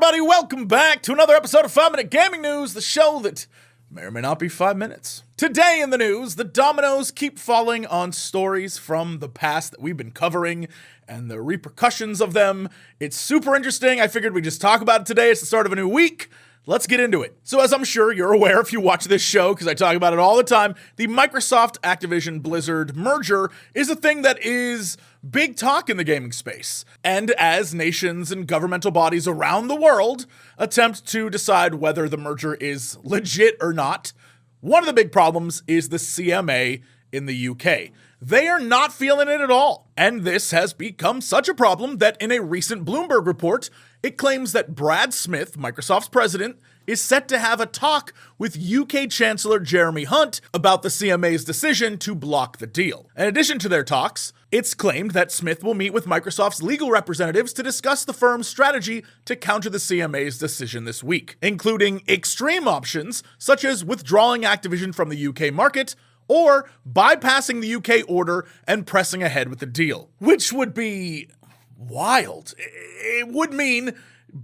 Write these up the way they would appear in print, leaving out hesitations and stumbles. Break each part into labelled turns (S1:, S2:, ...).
S1: everybody? Welcome back to another episode of 5 Minute Gaming News, the show that may or may not be 5 minutes. Today in the news, the dominoes keep falling on stories from the past that we've been covering and the repercussions of them. It's super interesting. I figured we'd just talk about it today. It's the start of a new week. Let's get into it. So as I'm sure you're aware if you watch this show, because I talk about it all the time, the Microsoft Activision Blizzard merger is a thing that is big talk in the gaming space. And as nations and governmental bodies around the world attempt to decide whether the merger is legit or not, one of the big problems is the CMA in the UK. They are not feeling it at all. And this has become such a problem that in a recent Bloomberg report, it claims that Brad Smith, Microsoft's president, is set to have a talk with UK Chancellor Jeremy Hunt about the CMA's decision to block the deal. In addition to their talks, it's claimed that Smith will meet with Microsoft's legal representatives to discuss the firm's strategy to counter the CMA's decision this week, including extreme options such as withdrawing Activision from the UK market or bypassing the UK order and pressing ahead with the deal, which would be wild. It would mean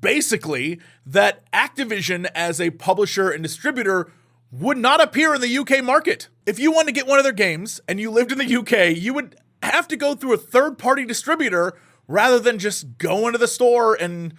S1: basically that Activision as a publisher and distributor would not appear in the UK market. If you wanted to get one of their games and you lived in the UK, you would have to go through a third-party distributor rather than just going to the store and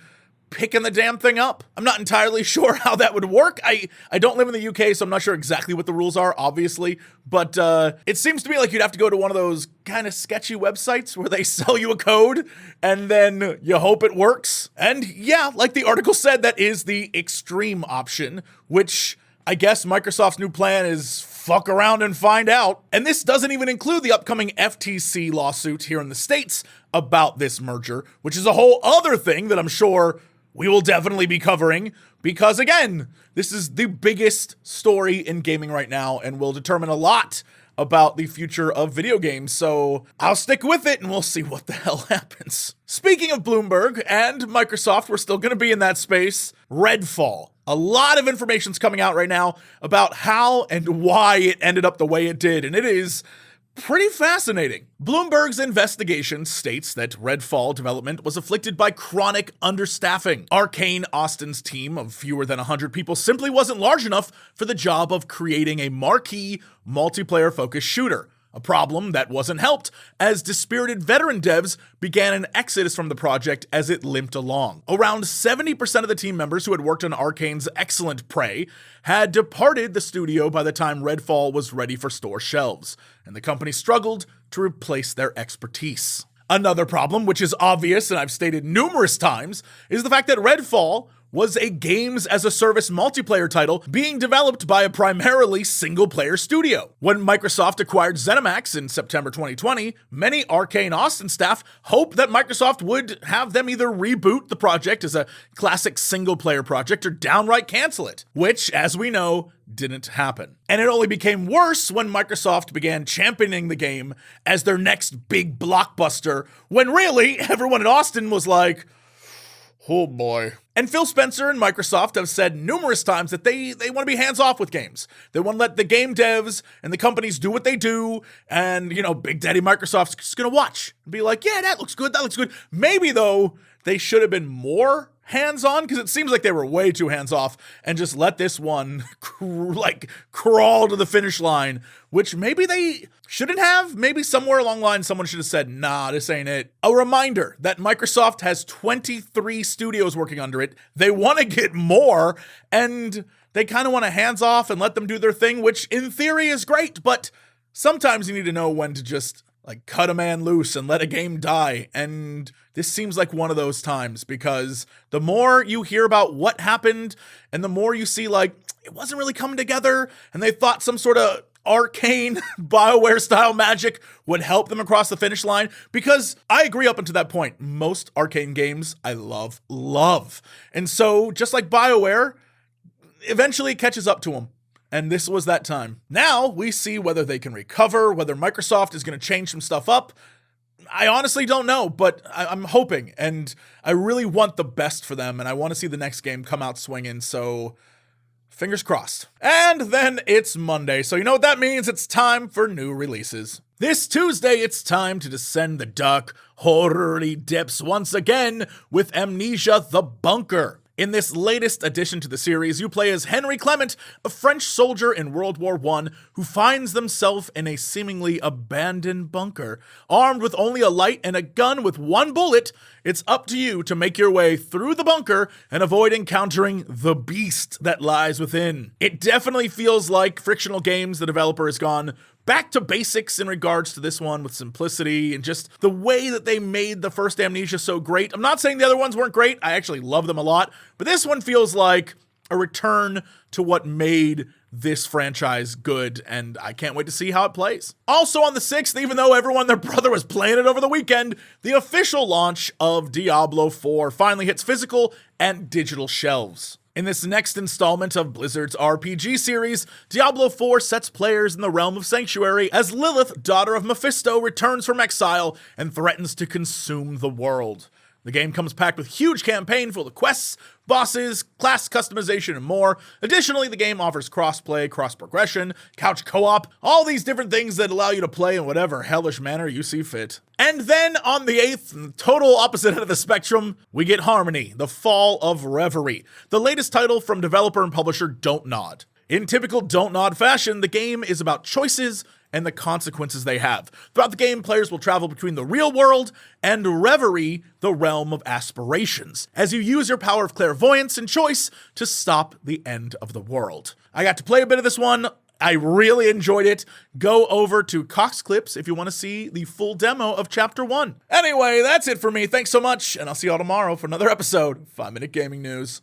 S1: picking the damn thing up. I'm not entirely sure how that would work. I don't live in the UK, so I'm not sure exactly what the rules are, obviously. But it seems to me like you'd have to go to one of those kind of sketchy websites where they sell you a code and then you hope it works. And yeah, like the article said, that is the extreme option, which I guess Microsoft's new plan is fuck around and find out. And this doesn't even include the upcoming FTC lawsuit here in the States about this merger, which is a whole other thing that I'm sure we will definitely be covering because, again, this is the biggest story in gaming right now and will determine a lot about the future of video games. So I'll stick with it and we'll see what the hell happens. Speaking of Bloomberg and Microsoft, we're still going to be in that space. Redfall. A lot of information's coming out right now about how and why it ended up the way it did, and it is pretty fascinating. Bloomberg's investigation states that Redfall development was afflicted by chronic understaffing. Arcane Austin's team of fewer than 100 people simply wasn't large enough for the job of creating a marquee, multiplayer-focused shooter. A problem that wasn't helped as dispirited veteran devs began an exodus from the project as it limped along. Around 70% of the team members who had worked on Arcane's excellent Prey had departed the studio by the time Redfall was ready for store shelves, and the company struggled to replace their expertise. Another problem, which is obvious and I've stated numerous times, is the fact that Redfall was a games-as-a-service multiplayer title being developed by a primarily single-player studio. When Microsoft acquired ZeniMax in September 2020, many Arcane Austin staff hoped that Microsoft would have them either reboot the project as a classic single-player project or downright cancel it, which, as we know, didn't happen. And it only became worse when Microsoft began championing the game as their next big blockbuster, when really everyone in Austin was like, oh boy. And Phil Spencer and Microsoft have said numerous times that they want to be hands-off with games. They want to let the game devs and the companies do what they do, and, Big Daddy Microsoft's just going to watch and be like, yeah, that looks good, that looks good. Maybe, though, they should have been more hands-on, because it seems like they were way too hands-off and just let this one, crawl to the finish line, which maybe they shouldn't have. Maybe somewhere along the line, someone should have said, nah, this ain't it. A reminder that Microsoft has 23 studios working under it. They want to get more, and they kind of want to hands-off and let them do their thing, which in theory is great, but sometimes you need to know when to just cut a man loose and let a game die. And this seems like one of those times, because the more you hear about what happened and the more you see it wasn't really coming together and they thought some sort of arcane BioWare style magic would help them across the finish line, because I agree up until that point, most Arcane games I love. And so just like BioWare, eventually it catches up to them. And this was that time. Now we see whether they can recover, whether Microsoft is going to change some stuff up. I honestly don't know, but I'm hoping, and I really want the best for them, and I want to see the next game come out swinging, so fingers crossed. And then it's Monday, so you know what that means? It's time for new releases. This Tuesday, it's time to descend the dark, horror-y depths once again with Amnesia The Bunker. In this latest addition to the series, you play as Henry Clement, a French soldier in World War I who finds themselves in a seemingly abandoned bunker. Armed with only a light and a gun with one bullet, it's up to you to make your way through the bunker and avoid encountering the beast that lies within. It definitely feels like Frictional Games, the developer, has gone back to basics in regards to this one with simplicity and just the way that they made the first Amnesia so great. I'm not saying the other ones weren't great. I actually love them a lot, but this one feels like a return to what made this franchise good, and I can't wait to see how it plays. Also on the 6th, even though everyone and their brother was playing it over the weekend, the official launch of Diablo IV finally hits physical and digital shelves. In this next installment of Blizzard's RPG series, Diablo IV sets players in the realm of Sanctuary as Lilith, daughter of Mephisto, returns from exile and threatens to consume the world. The game comes packed with a huge campaign full of quests, bosses, class customization, and more. Additionally, the game offers cross-play, cross-progression, couch co-op, all these different things that allow you to play in whatever hellish manner you see fit. And then on the 8th, in the total opposite end of the spectrum, we get Harmony, The Fall of Reverie, the latest title from developer and publisher Don't Nod. In typical Don't Nod fashion, the game is about choices and the consequences they have. Throughout the game, players will travel between the real world and Reverie, the realm of aspirations, as you use your power of clairvoyance and choice to stop the end of the world. I got to play a bit of this one. I really enjoyed it. Go over to Cox Clips if you want to see the full demo of Chapter 1. Anyway, that's it for me. Thanks so much, and I'll see y'all tomorrow for another episode of 5 Minute Gaming News.